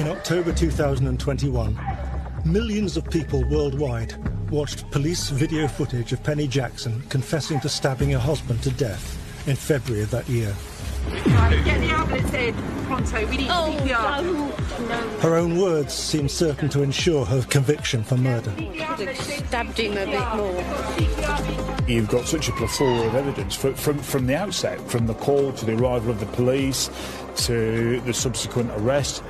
In October 2021, millions of people worldwide watched police video footage of Penny Jackson confessing to stabbing her husband to death in February of that year. Right, get the ambulance in, pronto, we need CPR. No. Her own words seemed certain to ensure her conviction for murder. Could have stabbed him a bit more. You've got such a plethora of evidence from the outset, from the call to the arrival of the police to the subsequent arrest.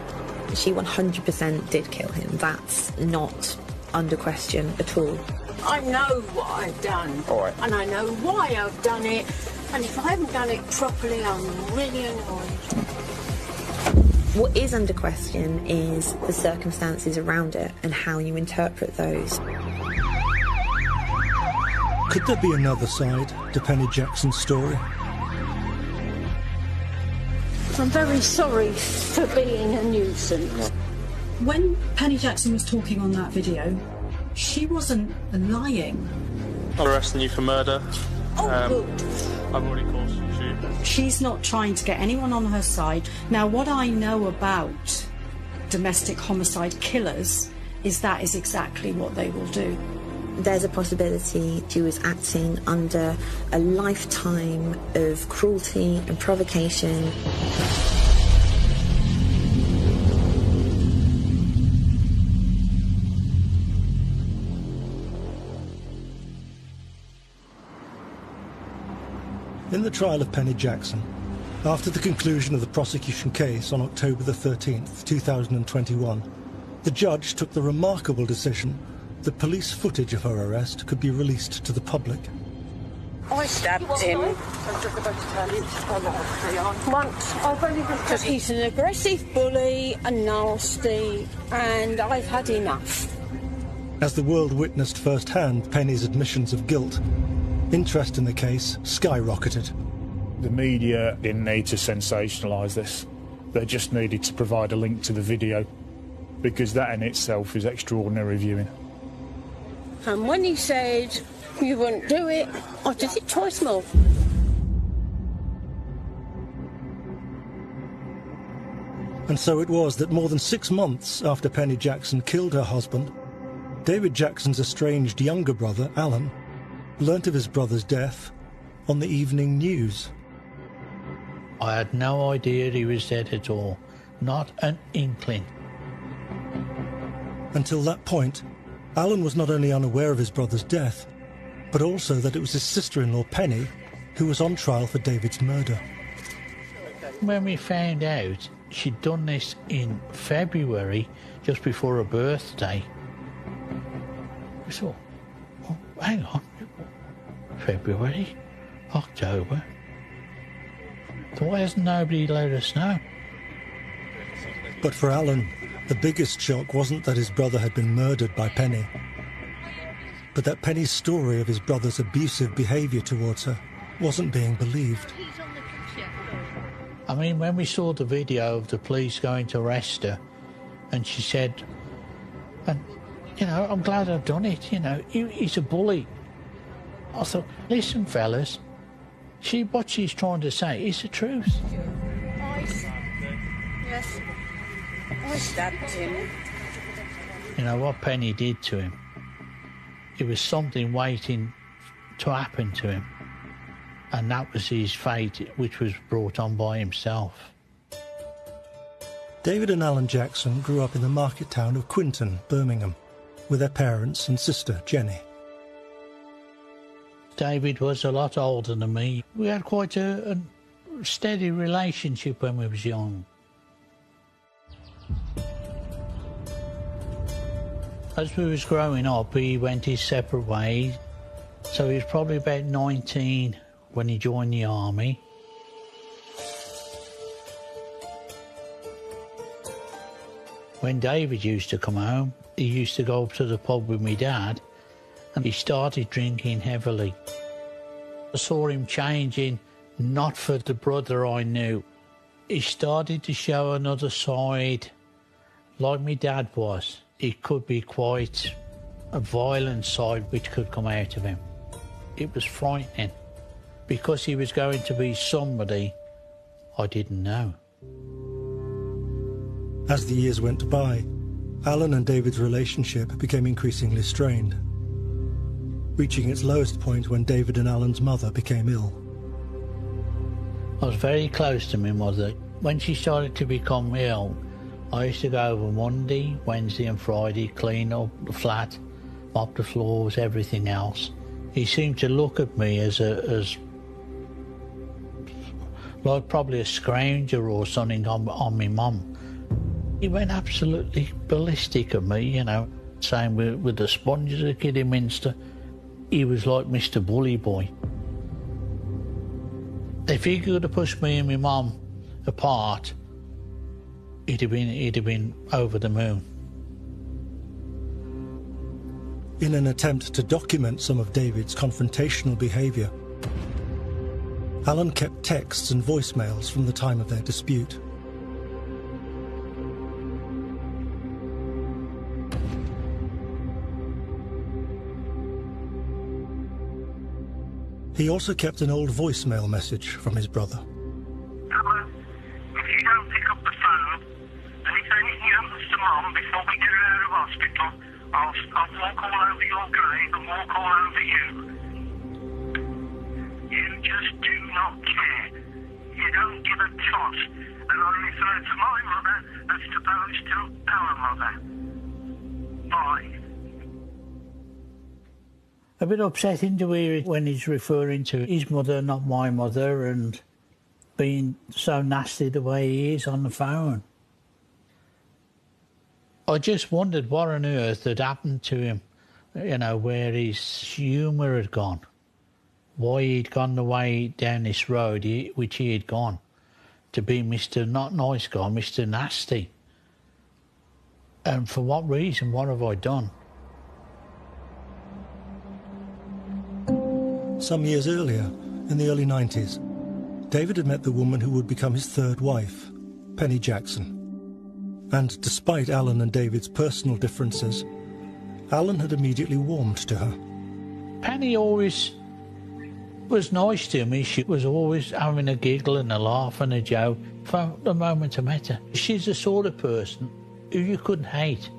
She 100% did kill him. That's not under question at all. I know what I've done. All right. And I know why I've done it. And if I haven't done it properly, I'm really annoyed. What is under question is the circumstances around it and how you interpret those. Could there be another side to Penny Jackson's story? I'm very sorry for being a nuisance. When Penny Jackson was talking on that video, she wasn't lying. I'm arresting you for murder. Oh, good. I've already caused you. She's not trying to get anyone on her side. Now, what I know about domestic homicide killers is that is exactly what they will do. There's a possibility she was acting under a lifetime of cruelty and provocation. In the trial of Penny Jackson, after the conclusion of the prosecution case on October the 13th, 2021, the judge took the remarkable decision that police footage of her arrest could be released to the public. I stabbed him once, because he's an aggressive bully and nasty, and I've had enough. As the world witnessed firsthand Penny's admissions of guilt, interest in the case skyrocketed. The media didn't need to sensationalise this. They just needed to provide a link to the video, because that in itself is extraordinary viewing. And when he said you wouldn't do it, I did it twice more. And so it was that more than 6 months after Penny Jackson killed her husband, David Jackson's estranged younger brother, Alan, learnt of his brother's death on the evening news. I had no idea he was dead at all, not an inkling. Until that point, Alan was not only unaware of his brother's death, but also that it was his sister-in-law Penny who was on trial for David's murder. When we found out she'd done this in February, just before her birthday, we thought, oh, hang on, February, October. So why hasn't nobody let us know? But for Alan, the biggest shock wasn't that his brother had been murdered by Penny, but that Penny's story of his brother's abusive behaviour towards her wasn't being believed. I mean, when we saw the video of the police going to arrest her, and she said, and, you know, I'm glad I've done it, you know, he's a bully. I thought, listen, fellas, what she's trying to say is the truth. Yes, I stabbed him. You know, what Penny did to him, it was something waiting to happen to him. And that was his fate, which was brought on by himself. David and Alan Jackson grew up in the market town of Quinton, Birmingham, with their parents and sister, Jenny. David was a lot older than me. We had quite a steady relationship when we was young. As we was growing up, he went his separate ways. So he was probably about 19 when he joined the army. When David used to come home, he used to go up to the pub with my dad, and he started drinking heavily. I saw him changing, not for the brother I knew. He started to show another side, like my dad was. It could be quite a violent side which could come out of him. It was frightening, because he was going to be somebody I didn't know. As the years went by, Alan and David's relationship became increasingly strained, reaching its lowest point when David and Alan's mother became ill. I was very close to my mother. When she started to become ill, I used to go over Monday, Wednesday and Friday, clean up the flat, mop the floors, everything else. He seemed to look at me as like probably a scrounger or something on my mum. He went absolutely ballistic at me, you know. Same with the sponges at Kidderminster. He was like Mr. Bully Boy. If he could have pushed me and my mum apart, he'd have been over the moon. In an attempt to document some of David's confrontational behaviour, Alan kept texts and voicemails from the time of their dispute. He also kept an old voicemail message from his brother. Alan, if you don't pick up the phone, and if anything happens to Mum before we get her out of hospital, I'll walk all over your grave and walk all over you. You just do not care. You don't give a toss. And I refer to my mother as opposed to our mother. Bye. A bit upsetting to hear it when he's referring to his mother, not my mother, and being so nasty the way he is on the phone. I just wondered what on earth had happened to him, you know, where his humour had gone, why he'd gone the way down this road which he had gone, to be Mr. Not Nice Guy, Mr. Nasty. And for what reason? What have I done? Some years earlier, in the early 90s, David had met the woman who would become his third wife, Penny Jackson. And despite Alan and David's personal differences, Alan had immediately warmed to her. Penny always was nice to me. She was always having a giggle and a laugh and a joke from the moment I met her. She's the sort of person who you couldn't hate,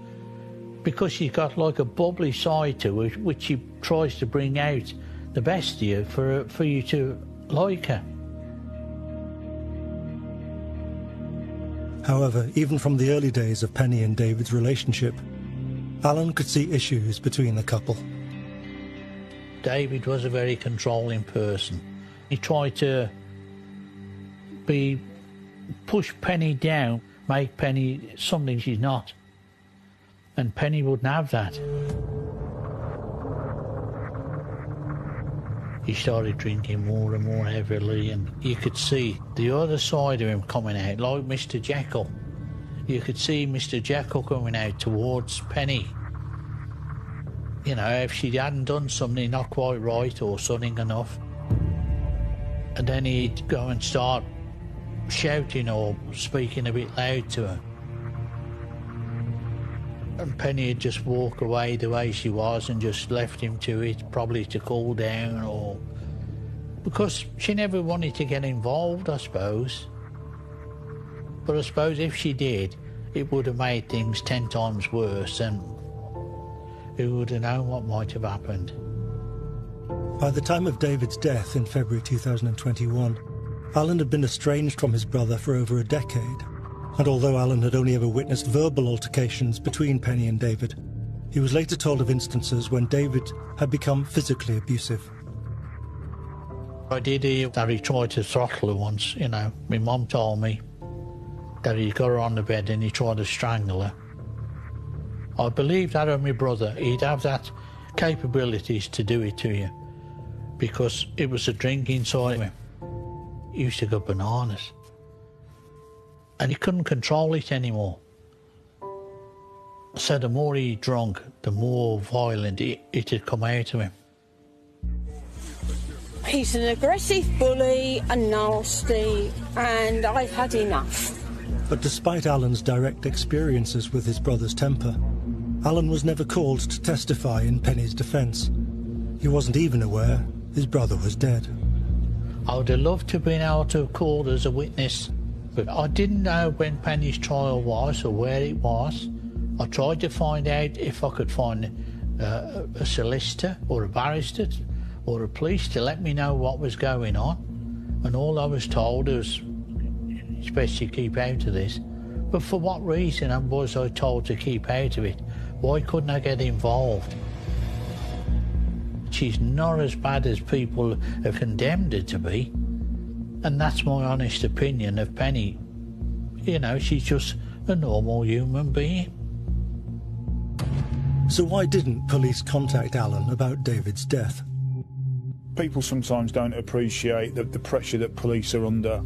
because she's got like a bubbly side to her which she tries to bring out the best of you for you to like her. However, even from the early days of Penny and David's relationship, Alan could see issues between the couple. David was a very controlling person. He tried to push Penny down, make Penny something she's not. And Penny wouldn't have that. He started drinking more and more heavily, and you could see the other side of him coming out, like Mr. Jekyll. You could see Mr. Jekyll coming out towards Penny. You know, if she hadn't done something not quite right or something enough. And then he'd go and start shouting or speaking a bit loud to her. And Penny would just walk away the way she was and just left him to it, probably to cool down, or because she never wanted to get involved, I suppose. But I suppose if she did, it would have made things 10 times worse, and who would have known what might have happened. By the time of David's death in February 2021, Alan had been estranged from his brother for over a decade. And although Alan had only ever witnessed verbal altercations between Penny and David, he was later told of instances when David had become physically abusive. I did hear that he tried to throttle her once, you know. My mum told me that he got her on the bed and he tried to strangle her. I believe that of my brother. He'd have that capabilities to do it to you, because it was a drink inside him. He used to go bananas. And he couldn't control it anymore. So the more he drank, the more violent it had come out of him. He's an aggressive bully, a nasty, and I've had enough. But despite Alan's direct experiences with his brother's temper, Alan was never called to testify in Penny's defence. He wasn't even aware his brother was dead. I would have loved to have been able to have called as a witness But I didn't know when Penny's trial was or where it was. I tried to find out if I could find a solicitor or a barrister or a police to let me know what was going on. And all I was told was, it's best you keep out of this. But for what reason was I told to keep out of it? Why couldn't I get involved? She's not as bad as people have condemned her to be. And that's my honest opinion of Penny. You know, she's just a normal human being. So why didn't police contact Alan about David's death? People sometimes don't appreciate the pressure that police are under.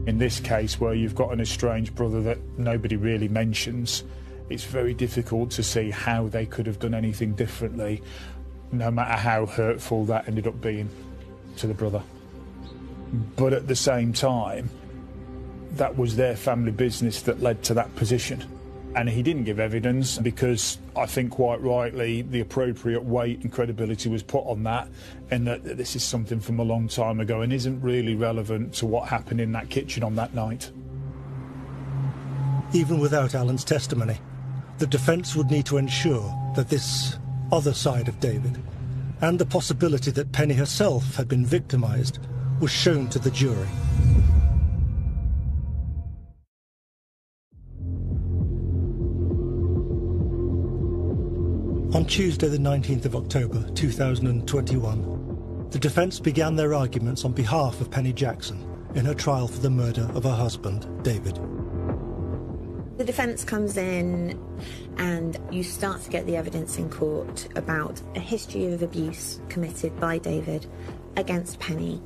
In this case, where you've got an estranged brother that nobody really mentions, it's very difficult to see how they could have done anything differently, no matter how hurtful that ended up being to the brother. But at the same time, that was their family business that led to that position. And he didn't give evidence because I think quite rightly the appropriate weight and credibility was put on that, and that this is something from a long time ago and isn't really relevant to what happened in that kitchen on that night. Even without Alan's testimony, the defence would need to ensure that this other side of David, and the possibility that Penny herself had been victimised, was shown to the jury. On Tuesday the 19th of October 2021, the defence began their arguments on behalf of Penny Jackson in her trial for the murder of her husband, David. The defence comes in and you start to get the evidence in court about a history of abuse committed by David against Penny.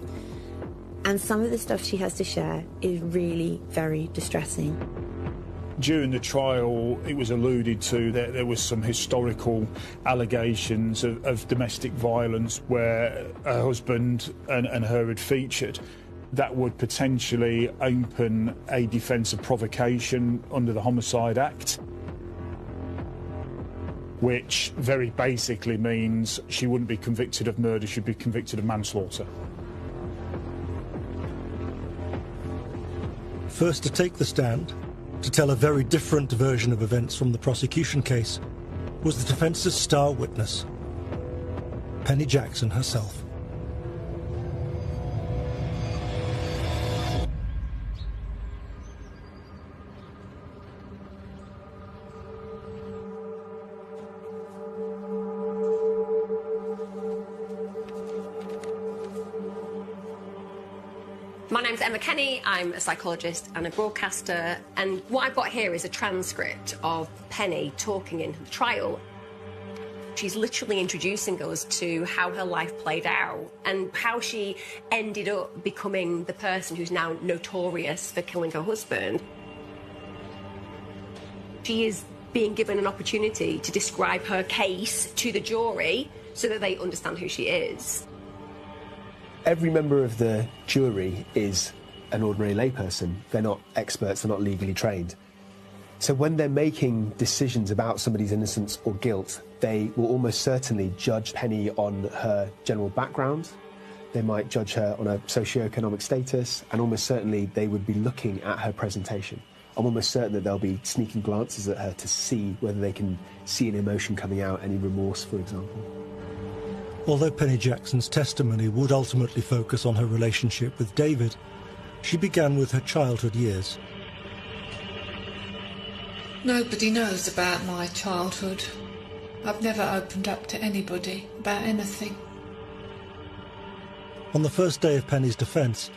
And some of the stuff she has to share is really very distressing. During the trial, it was alluded to that there was some historical allegations of domestic violence where her husband and her had featured. That would potentially open a defence of provocation under the Homicide Act, which very basically means she wouldn't be convicted of murder, she'd be convicted of manslaughter. First to take the stand, to tell a very different version of events from the prosecution case, was the defence's star witness, Penny Jackson herself. My name's Emma Kenny, I'm a psychologist and a broadcaster, and what I've got here is a transcript of Penny talking in the trial. She's literally introducing us to how her life played out and how she ended up becoming the person who's now notorious for killing her husband. She is being given an opportunity to describe her case to the jury so that they understand who she is. Every member of the jury is an ordinary layperson. They're not experts, they're not legally trained. So when they're making decisions about somebody's innocence or guilt, they will almost certainly judge Penny on her general background. They might judge her on her socioeconomic status, and almost certainly they would be looking at her presentation. I'm almost certain that they'll be sneaking glances at her to see whether they can see an emotion coming out, any remorse, for example. Although Penny Jackson's testimony would ultimately focus on her relationship with David, she began with her childhood years. Nobody knows about my childhood. I've never opened up to anybody about anything. On the first day of Penny's defence,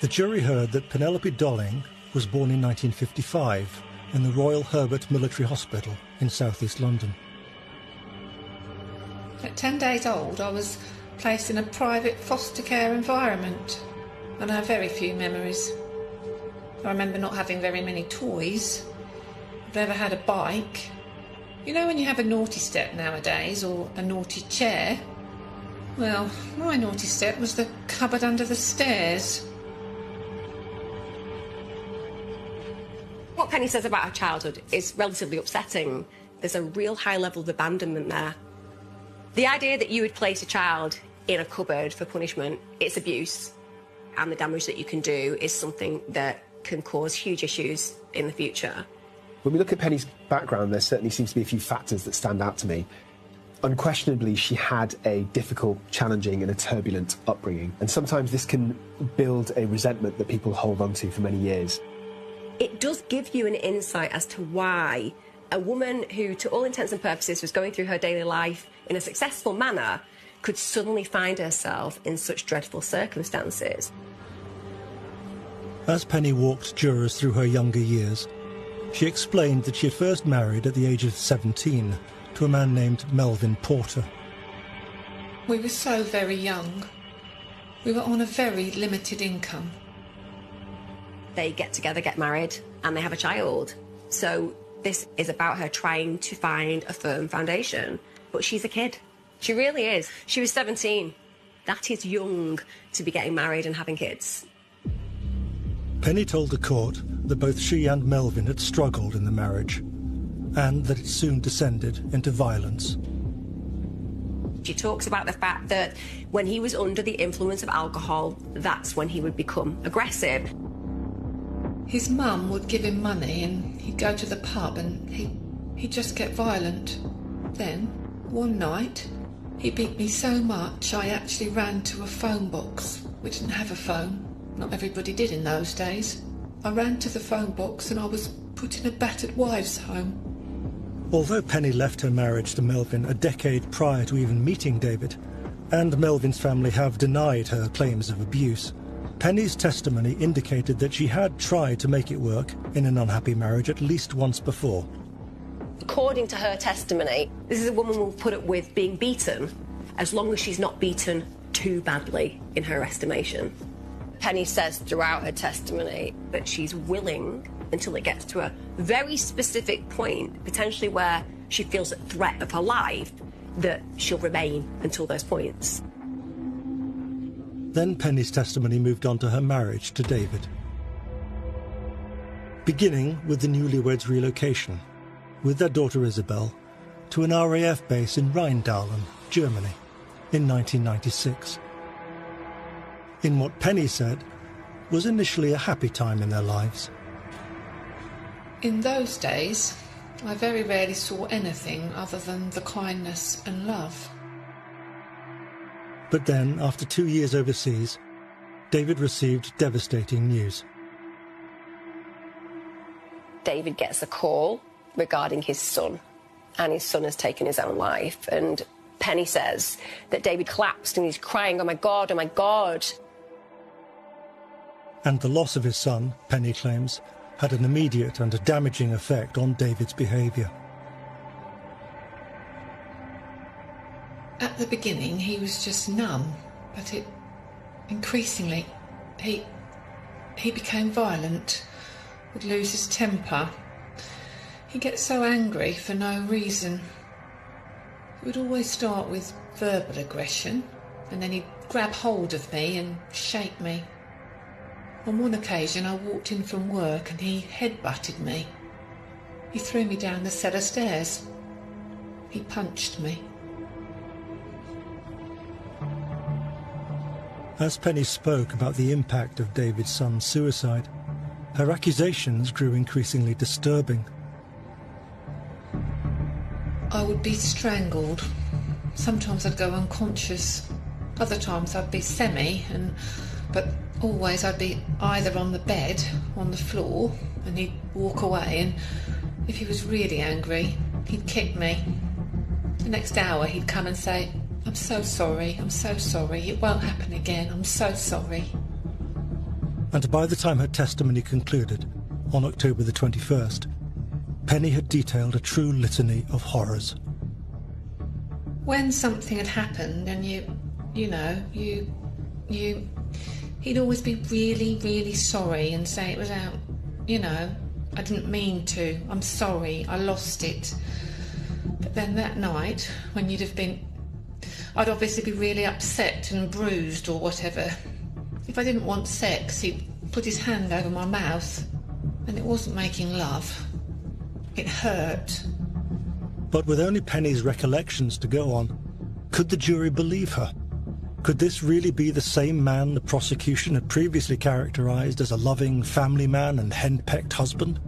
the jury heard that Penelope Dolling was born in 1955 in the Royal Herbert Military Hospital in southeast London. At 10 days old, I was placed in a private foster care environment, and I have very few memories. I remember not having very many toys. I've never had a bike. You know when you have a naughty step nowadays, or a naughty chair? Well, my naughty step was the cupboard under the stairs. What Penny says about her childhood is relatively upsetting. There's a real high level of abandonment there. The idea that you would place a child in a cupboard for punishment, it's abuse. and the damage that you can do is something that can cause huge issues in the future. When we look at Penny's background, there certainly seems to be a few factors that stand out to me. Unquestionably, she had a difficult, challenging and a turbulent upbringing, and sometimes this can build a resentment that people hold on to for many years. It does give you an insight as to why a woman who, to all intents and purposes, was going through her daily life in a successful manner could suddenly find herself in such dreadful circumstances. As Penny walked jurors through her younger years, she explained that she had first married at the age of 17 to a man named Melvin Porter. We were so very young. We were on a very limited income. They get together, get married, and they have a child. So this is about her trying to find a firm foundation. But she's a kid. She really is. She was 17. That is young to be getting married and having kids. Penny told the court that both she and Melvin had struggled in the marriage, and that it soon descended into violence. She talks about the fact that when he was under the influence of alcohol, that's when he would become aggressive. His mum would give him money and he'd go to the pub and he'd just get violent. Then, one night, he beat me so much I actually ran to a phone box. We didn't have a phone. Not everybody did in those days. I ran to the phone box and I was put in a battered wives' home. Although Penny left her marriage to Melvin a decade prior to even meeting David, and Melvin's family have denied her claims of abuse, Penny's testimony indicated that she had tried to make it work in an unhappy marriage at least once before. According to her testimony, this is a woman who will put up with being beaten as long as she's not beaten too badly in her estimation. Penny says throughout her testimony that she's willing, until it gets to a very specific point, potentially where she feels a threat of her life, that she'll remain until those points. Then Penny's testimony moved on to her marriage to David, beginning with the newlyweds' relocation, with their daughter Isabel, to an RAF base in Rheindahlen, Germany, in 1996. In what Penny said was initially a happy time in their lives. In those days, I very rarely saw anything other than the kindness and love. But then, after 2 years overseas, David received devastating news. David gets a call regarding his son, and his son has taken his own life. And Penny says that David collapsed and he's crying, "Oh my God, oh my God." And the loss of his son, Penny claims, had an immediate and a damaging effect on David's behaviour. At the beginning, he was just numb, but increasingly, he became violent, would lose his temper. He'd get so angry for no reason. It would always start with verbal aggression, and then he'd grab hold of me and shake me. On one occasion, I walked in from work and he headbutted me. He threw me down the cellar stairs. He punched me. As Penny spoke about the impact of David's son's suicide, her accusations grew increasingly disturbing. I would be strangled. Sometimes I'd go unconscious. Other times I'd be but always I'd be either on the bed, on the floor, and he'd walk away, and if he was really angry, he'd kick me. The next hour he'd come and say, I'm so sorry, it won't happen again, I'm so sorry. And by the time her testimony concluded, on October the 21st, Penny had detailed a true litany of horrors. When something had happened and he'd always be really, really sorry and say it was out, I didn't mean to, I'm sorry, I lost it. But then that night, when I'd obviously be really upset and bruised or whatever. If I didn't want sex, he'd put his hand over my mouth, and it wasn't making love. It hurt. But with only Penny's recollections to go on, could the jury believe her? Could this really be the same man the prosecution had previously characterised as a loving family man and henpecked husband?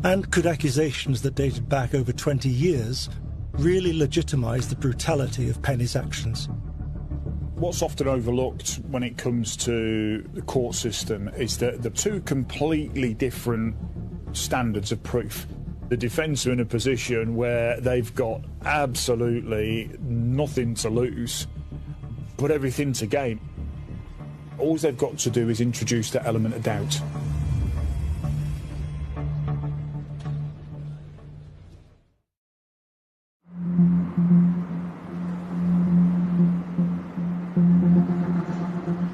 And could accusations that dated back over 20 years really legitimise the brutality of Penny's actions? What's often overlooked when it comes to the court system is that the two completely different standards of proof. The defence are in a position where they've got absolutely nothing to lose, but everything to gain. All they've got to do is introduce that element of doubt.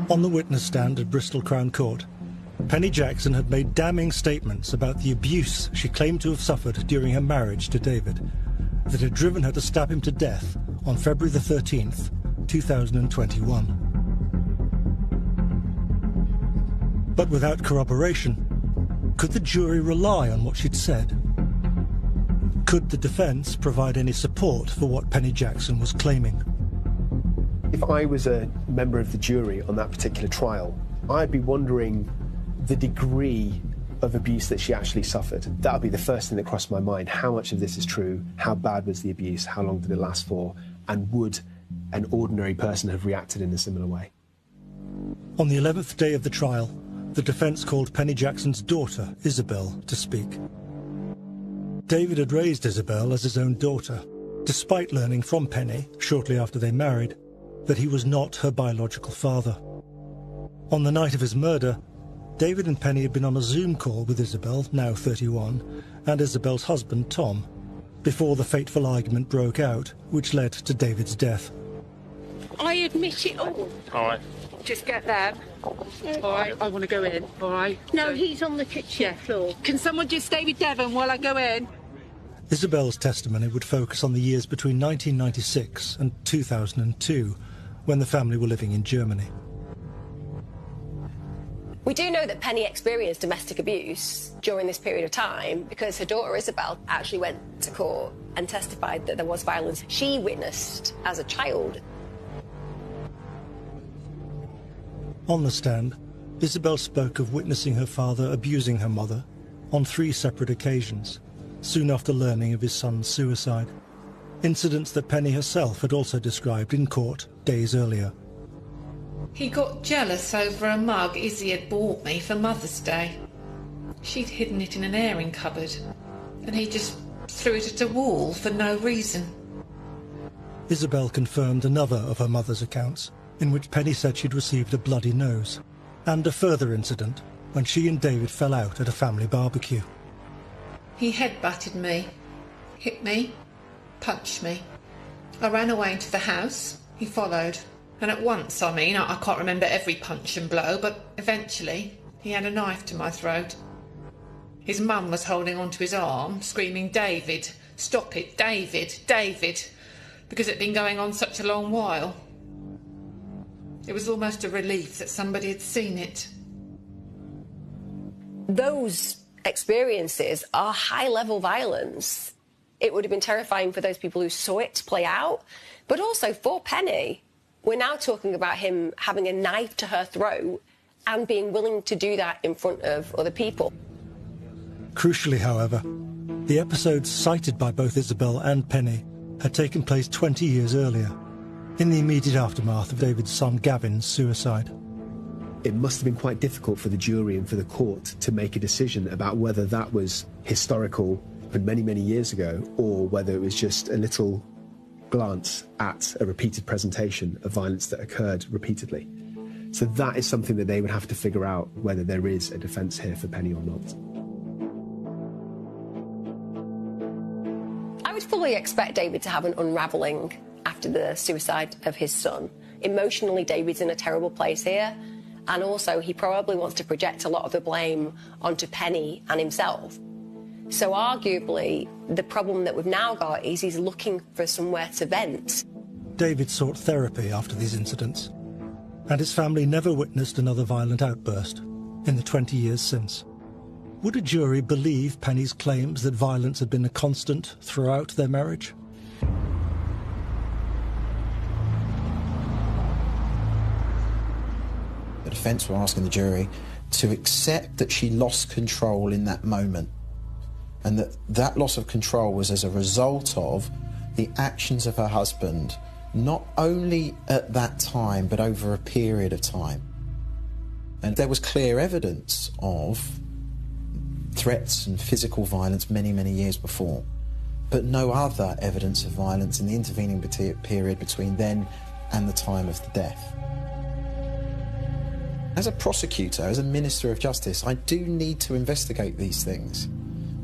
On the witness stand at Bristol Crown Court, Penny Jackson had made damning statements about the abuse she claimed to have suffered during her marriage to David, that had driven her to stab him to death on February the 13th, 2021. But without corroboration, could the jury rely on what she'd said? Could the defence provide any support for what Penny Jackson was claiming? If I was a member of the jury on that particular trial, I'd be wondering the degree of abuse that she actually suffered. That would be the first thing that crossed my mind. How much of this is true? How bad was the abuse? How long did it last for? And would an ordinary person have reacted in a similar way? On the 11th day of the trial, the defence called Penny Jackson's daughter, Isabel, to speak. David had raised Isabel as his own daughter, despite learning from Penny, shortly after they married, that he was not her biological father. On the night of his murder, David and Penny had been on a Zoom call with Isabel, now 31, and Isabel's husband, Tom, before the fateful argument broke out, which led to David's death. I admit it all. All right. Just get them. All right, I want to go in, all right? No, he's on the kitchen floor. Can someone just stay with Devon while I go in? Isabel's testimony would focus on the years between 1996 and 2002, when the family were living in Germany. We do know that Penny experienced domestic abuse during this period of time because her daughter Isabel actually went to court and testified that there was violence she witnessed as a child. On the stand, Isabel spoke of witnessing her father abusing her mother on 3 separate occasions, soon after learning of his son's suicide. Incidents that Penny herself had also described in court days earlier. He got jealous over a mug Izzy had bought me for Mother's Day. She'd hidden it in an airing cupboard, and he just threw it at a wall for no reason. Isabel confirmed another of her mother's accounts, in which Penny said she'd received a bloody nose, and a further incident when she and David fell out at a family barbecue. He headbutted me, hit me, punched me. I ran away into the house. He followed. And at once, I can't remember every punch and blow, but eventually he had a knife to my throat. His mum was holding onto his arm, screaming, "David, stop it, David, David," because it'd been going on such a long while. It was almost a relief that somebody had seen it. Those experiences are high-level violence. It would have been terrifying for those people who saw it play out, but also for Penny. We're now talking about him having a knife to her throat and being willing to do that in front of other people. Crucially, however, the episodes cited by both Isabel and Penny had taken place 20 years earlier, in the immediate aftermath of David's son Gavin's suicide. It must have been quite difficult for the jury and for the court to make a decision about whether that was historical and many, many years ago, or whether it was just a little glance at a repeated presentation of violence that occurred repeatedly. So that is something that they would have to figure out, whether there is a defence here for Penny or not. I would fully expect David to have an unravelling after the suicide of his son. Emotionally, David's in a terrible place here, and also he probably wants to project a lot of the blame onto Penny and himself. So arguably, the problem that we've now got is he's looking for somewhere to vent. David sought therapy after these incidents, and his family never witnessed another violent outburst in the 20 years since. Would a jury believe Penny's claims that violence had been a constant throughout their marriage? The defence were asking the jury to accept that she lost control in that moment, and that loss of control was as a result of the actions of her husband, not only at that time but over a period of time. And there was clear evidence of threats and physical violence many, many years before, but no other evidence of violence in the intervening period between then and the time of the death. As a prosecutor, as a Minister of Justice, I do need to investigate these things.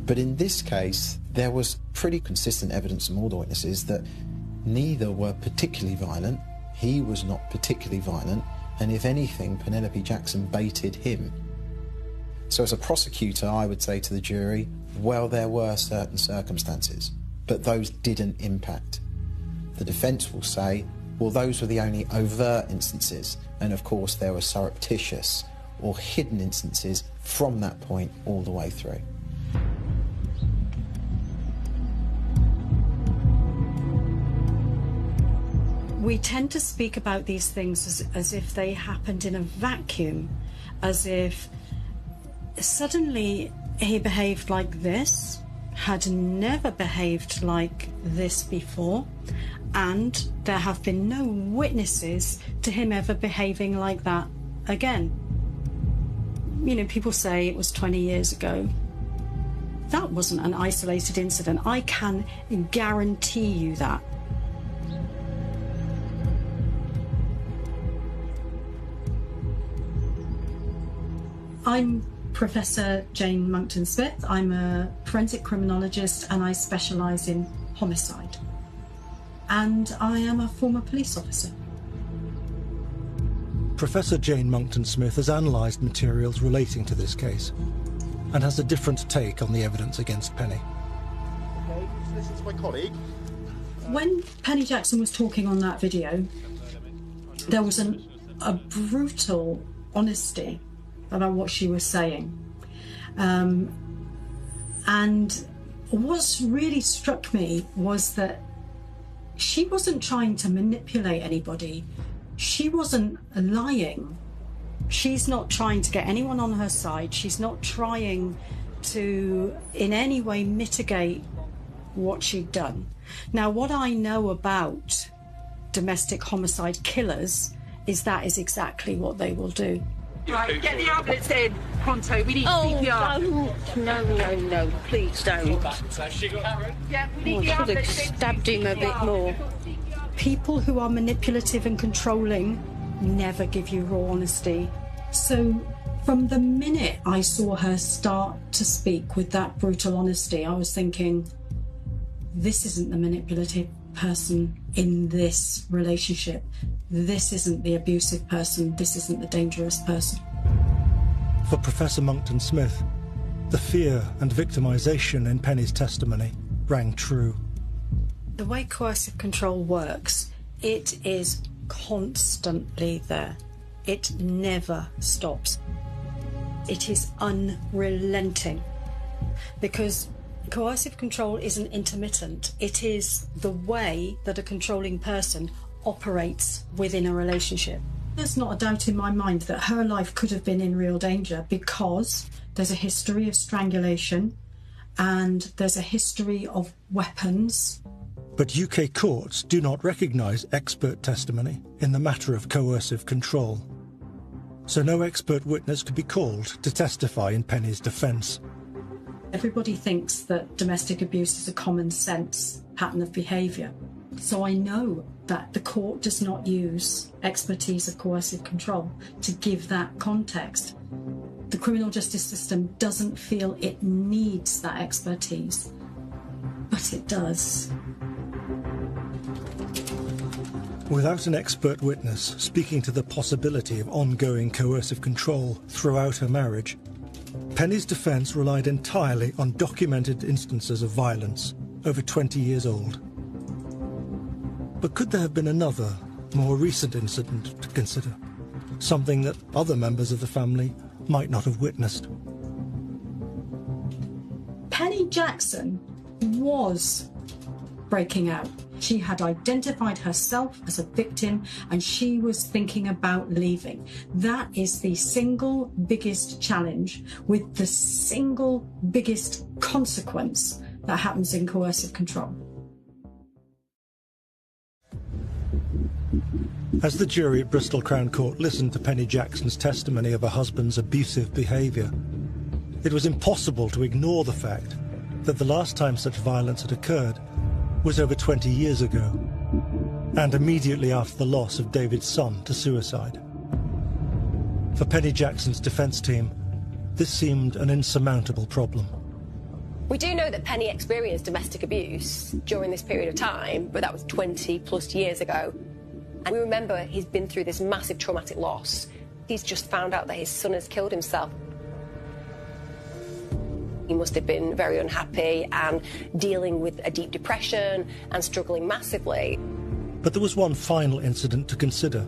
But in this case, there was pretty consistent evidence from all the witnesses that neither were particularly violent, he was not particularly violent, and if anything, Penelope Jackson baited him. So as a prosecutor, I would say to the jury, well, there were certain circumstances, but those didn't impact. The defence will say, well, those were the only overt instances, and of course there were surreptitious or hidden instances from that point all the way through. We tend to speak about these things as if they happened in a vacuum, as if suddenly he behaved like this, had never behaved like this before, and there have been no witnesses to him ever behaving like that again. You know, people say it was 20 years ago. That wasn't an isolated incident. I can guarantee you that. I'm Professor Jane Monckton-Smith. I'm a forensic criminologist and I specialise in homicide. And I am a former police officer. Professor Jane Monckton-Smith has analysed materials relating to this case and has a different take on the evidence against Penny. Okay, this is my colleague. When Penny Jackson was talking on that video, there was a brutal honesty about what she was saying. And what really struck me was that she wasn't trying to manipulate anybody. She wasn't lying. She's not trying to get anyone on her side. She's not trying to in any way mitigate what she'd done. Now, what I know about domestic homicide killers is that is exactly what they will do. Right, get the ambulance in, pronto, we need CPR. No, please don't. Yeah, we need the I should have ambulance in. stabbed him a bit more. People who are manipulative and controlling never give you raw honesty. So from the minute I saw her start to speak with that brutal honesty, I was thinking, this isn't the manipulative person in this relationship. This isn't the abusive person. This isn't the dangerous person. For Professor Monckton-Smith, the fear and victimisation in Penny's testimony rang true. The way coercive control works, it is constantly there. It never stops. It is unrelenting, because coercive control isn't intermittent. It is the way that a controlling person operates within a relationship. There's not a doubt in my mind that her life could have been in real danger because there's a history of strangulation and there's a history of weapons. But UK courts do not recognise expert testimony in the matter of coercive control. So no expert witness could be called to testify in Penny's defence. Everybody thinks that domestic abuse is a common sense pattern of behaviour. So I know that the court does not use expertise of coercive control to give that context. The criminal justice system doesn't feel it needs that expertise, but it does. Without an expert witness speaking to the possibility of ongoing coercive control throughout her marriage, Penny's defence relied entirely on documented instances of violence over 20 years old. But could there have been another, more recent incident to consider? Something that other members of the family might not have witnessed? Penny Jackson was breaking out. She had identified herself as a victim and she was thinking about leaving. That is the single biggest challenge with the single biggest consequence that happens in coercive control. As the jury at Bristol Crown Court listened to Penny Jackson's testimony of her husband's abusive behaviour, it was impossible to ignore the fact that the last time such violence had occurred was over 20 years ago, and immediately after the loss of David's son to suicide. For Penny Jackson's defence team, this seemed an insurmountable problem. We do know that Penny experienced domestic abuse during this period of time, but that was 20 plus years ago. And we remember he's been through this massive traumatic loss. He's just found out that his son has killed himself. He must have been very unhappy and dealing with a deep depression and struggling massively. But there was one final incident to consider,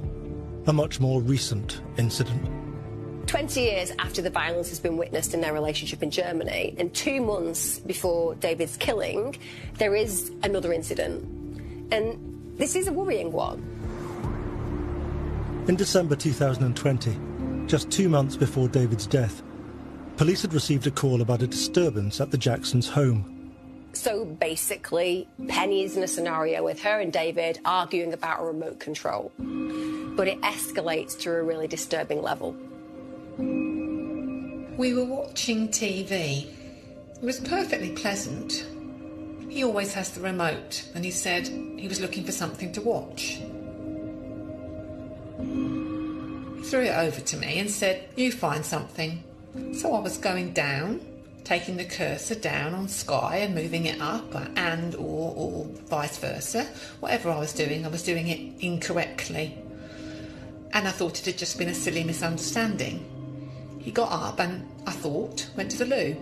a much more recent incident. 20 years after the violence has been witnessed in their relationship in Germany, and 2 months before David's killing, there is another incident. And this is a worrying one. In December 2020, just 2 months before David's death, police had received a call about a disturbance at the Jacksons' home. So basically, Penny is in a scenario with her and David arguing about a remote control. But it escalates to a really disturbing level. We were watching TV. It was perfectly pleasant. He always has the remote, and he said he was looking for something to watch. He threw it over to me and said, "You find something." So I was going down, taking the cursor down on Sky and moving it up, or vice versa. Whatever I was doing it incorrectly. And I thought it had just been a silly misunderstanding. He got up and, I thought, went to the loo.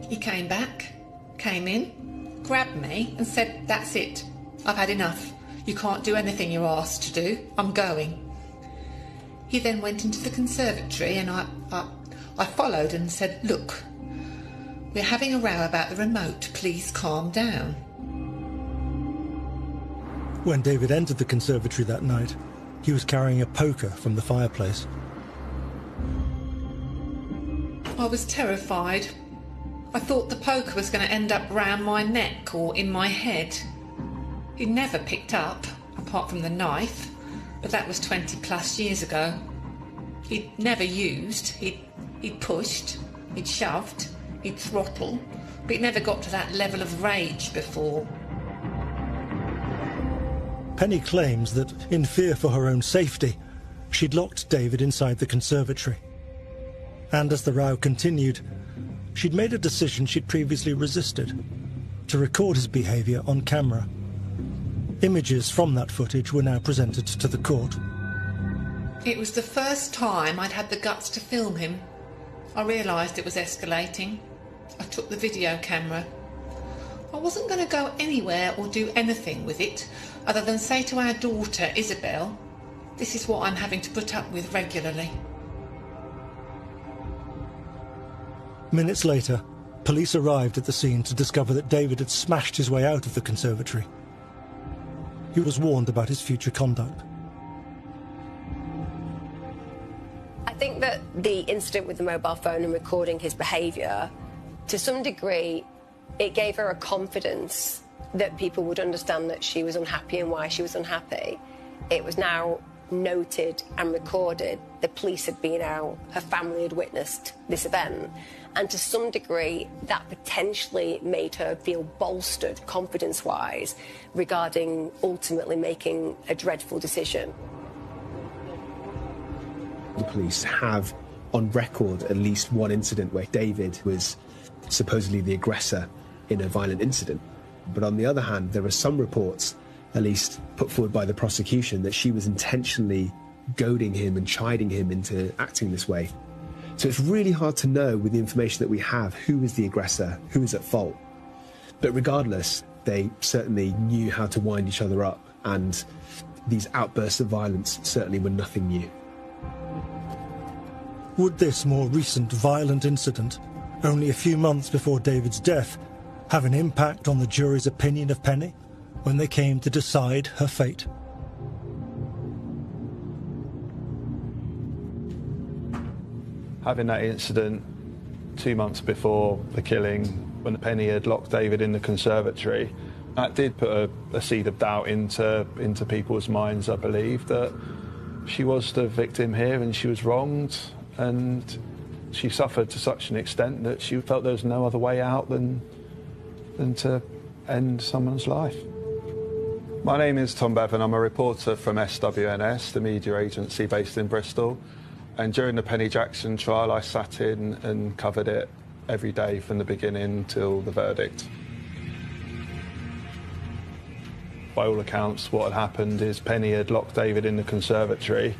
He came back, came in, grabbed me and said, "That's it. I've had enough. You can't do anything you're asked to do. I'm going." He then went into the conservatory and I followed and said, "Look, we're having a row about the remote. Please calm down." When David entered the conservatory that night, he was carrying a poker from the fireplace. I was terrified. I thought the poker was going to end up round my neck or in my head. He'd never picked up, apart from the knife, but that was 20 plus years ago. He'd never used. He'd pushed, he'd shoved, he'd throttled, but he'd never got to that level of rage before. Penny claims that, in fear for her own safety, she'd locked David inside the conservatory. And as the row continued, she'd made a decision she'd previously resisted, to record his behaviour on camera. Images from that footage were now presented to the court. It was the first time I'd had the guts to film him. I realised it was escalating. I took the video camera. I wasn't going to go anywhere or do anything with it, other than say to our daughter, Isabel, "This is what I'm having to put up with regularly." Minutes later, police arrived at the scene to discover that David had smashed his way out of the conservatory. He was warned about his future conduct. I think that the incident with the mobile phone and recording his behaviour, to some degree, it gave her a confidence that people would understand that she was unhappy and why she was unhappy. It was now noted and recorded. The police had been out, her family had witnessed this event, and to some degree that potentially made her feel bolstered confidence-wise regarding ultimately making a dreadful decision. The police have on record at least one incident where David was supposedly the aggressor in a violent incident. But on the other hand, there are some reports, at least put forward by the prosecution, that she was intentionally goading him and chiding him into acting this way. So it's really hard to know with the information that we have who is the aggressor, who is at fault. But regardless, they certainly knew how to wind each other up, and these outbursts of violence certainly were nothing new. Would this more recent violent incident, only a few months before David's death, have an impact on the jury's opinion of Penny? when they came to decide her fate. Having that incident 2 months before the killing, when Penny had locked David in the conservatory, that did put a seed of doubt into people's minds, I believe, that she was the victim here and she was wronged, and she suffered to such an extent that she felt there was no other way out than to end someone's life. My name is Tom Bevan. I'm a reporter from SWNS, the media agency based in Bristol. And during the Penny Jackson trial, I sat in and covered it every day from the beginning till the verdict. By all accounts, what had happened is Penny had locked David in the conservatory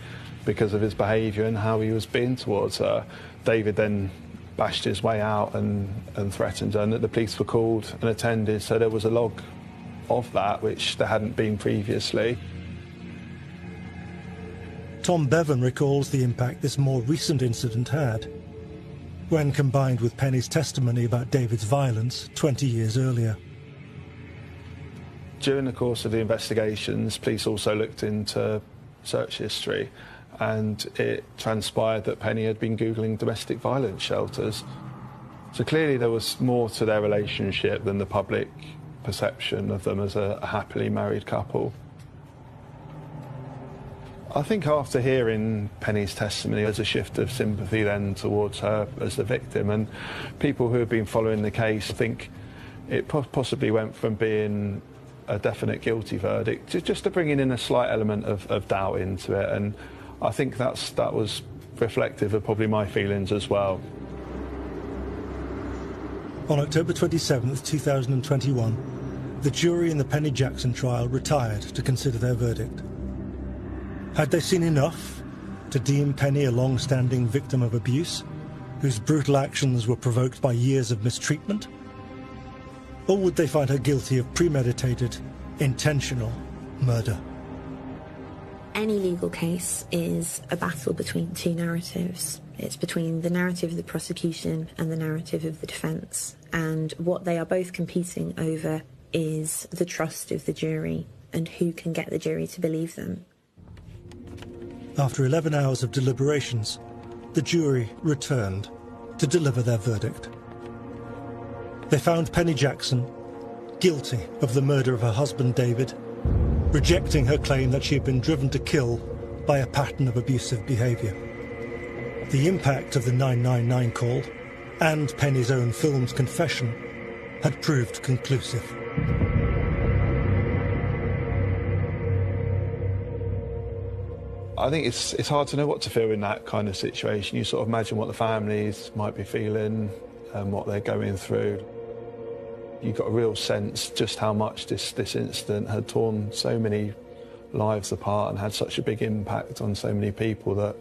because of his behaviour and how he was being towards her. David then bashed his way out and threatened her, and that the police were called and attended, so there was a log of that, which there hadn't been previously. Tom Bevan recalls the impact this more recent incident had, when combined with Penny's testimony about David's violence 20 years earlier. During the course of the investigations, police also looked into search history, and it transpired that Penny had been Googling domestic violence shelters. So clearly there was more to their relationship than the public perception of them as a happily married couple. I think after hearing Penny's testimony, there's a shift of sympathy then towards her as the victim, and people who have been following the case think it possibly went from being a definite guilty verdict just to bringing in a slight element of doubt into it, and I think that was reflective of probably my feelings as well. On October 27th, 2021, the jury in the Penny Jackson trial retired to consider their verdict. Had they seen enough to deem Penny a long-standing victim of abuse, whose brutal actions were provoked by years of mistreatment? Or would they find her guilty of premeditated, intentional murder? Any legal case is a battle between two narratives. It's between the narrative of the prosecution and the narrative of the defence. And what they are both competing over is the trust of the jury and who can get the jury to believe them. After 11 hours of deliberations, the jury returned to deliver their verdict. They found Penny Jackson guilty of the murder of her husband David, rejecting her claim that she had been driven to kill by a pattern of abusive behaviour. The impact of the 999 call and Penny's own film's confession had proved conclusive. I think it's hard to know what to feel in that kind of situation. You sort of imagine what the families might be feeling and what they're going through. You got a real sense just how much this incident had torn so many lives apart and had such a big impact on so many people that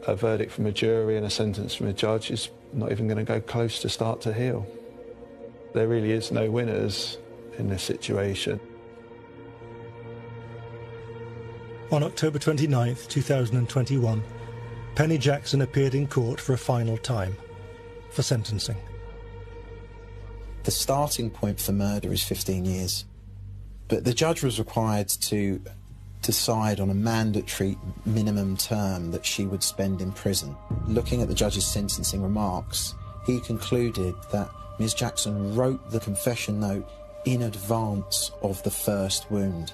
a verdict from a jury and a sentence from a judge is not even going to go close to start to heal. There really is no winners in this situation. On October 29th, 2021, Penny Jackson appeared in court for a final time, for sentencing. The starting point for murder is 15 years, but the judge was required to decide on a mandatory minimum term that she would spend in prison. Looking at the judge's sentencing remarks, he concluded that Ms. Jackson wrote the confession note in advance of the first wound.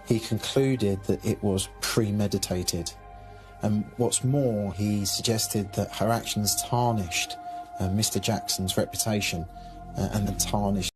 He concluded that it was premeditated, and what's more, he suggested that her actions tarnished Mr. Jackson's reputation and tarnished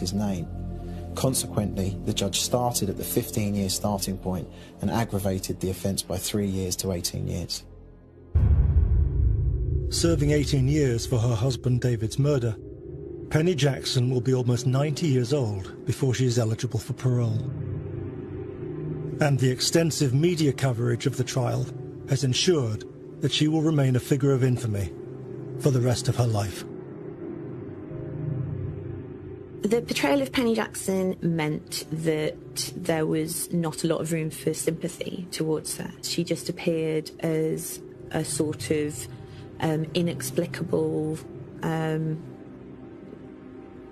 his name. Consequently, the judge started at the 15-year starting point and aggravated the offence by 3 years to 18 years. Serving 18 years for her husband David's murder, Penny Jackson will be almost 90 years old before she is eligible for parole. And the extensive media coverage of the trial has ensured that she will remain a figure of infamy for the rest of her life. The portrayal of Penny Jackson meant that there was not a lot of room for sympathy towards her. She just appeared as a sort of inexplicable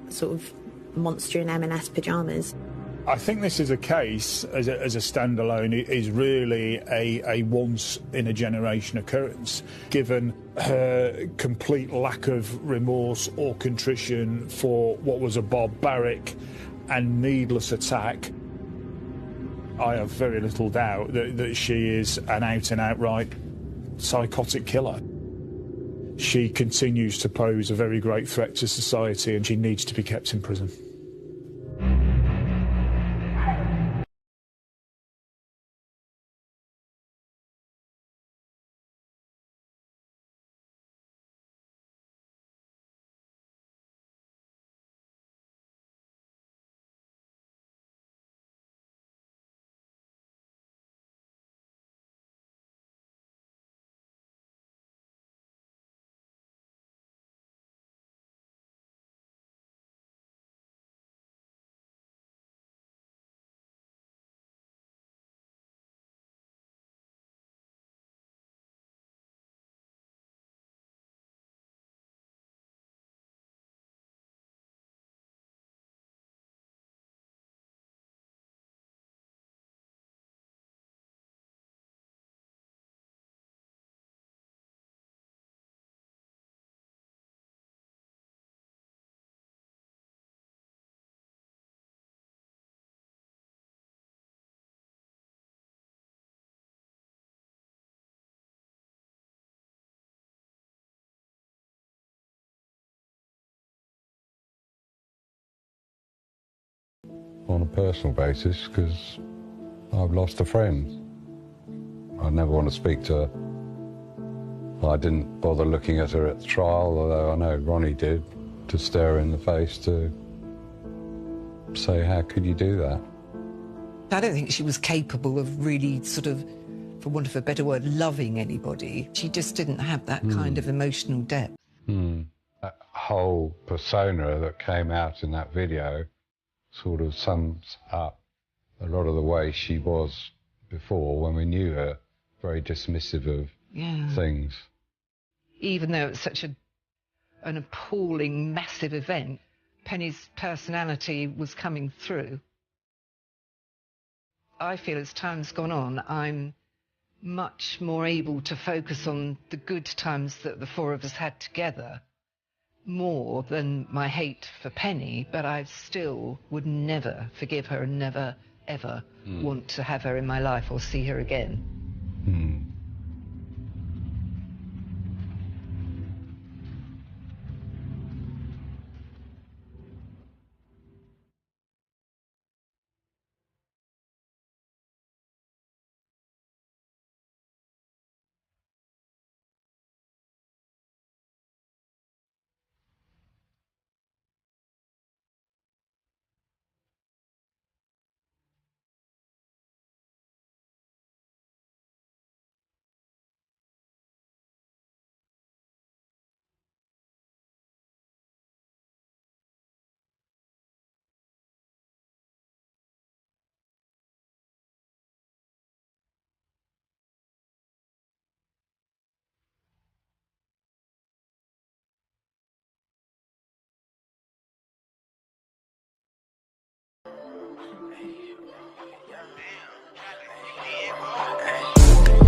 sort of monster in M&S pyjamas. I think this is a case, as a standalone, is really a once-in-a-generation occurrence, given her complete lack of remorse or contrition for what was a barbaric and needless attack. I have very little doubt that she is an out-and-outright psychotic killer. She continues to pose a very great threat to society, and she needs to be kept in prison. On a personal basis, because I've lost a friend. I never want to speak to her. I didn't bother looking at her at the trial, although I know Ronnie did, to stare her in the face, to say, how could you do that? I don't think she was capable of really sort of, for want of a better word, loving anybody. She just didn't have that kind of emotional depth. That whole persona that came out in that video sort of sums up a lot of the way she was before when we knew her, very dismissive of things. Even though it's such an appalling, massive event, Penny's personality was coming through. I feel as time's gone on, I'm much more able to focus on the good times that the four of us had together, more than my hate for Penny, but I still would never forgive her and never, ever want to have her in my life or see her again.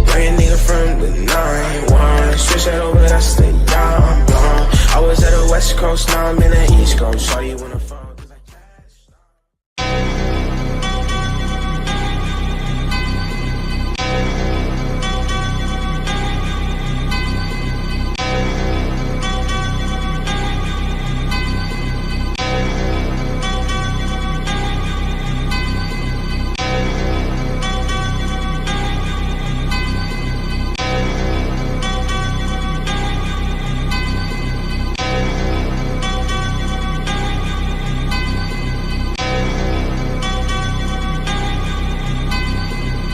Bring a nigga from the 9-1, switch that over, that's the young blonde. I was at the West Coast, now I'm in the East Coast. Saw you when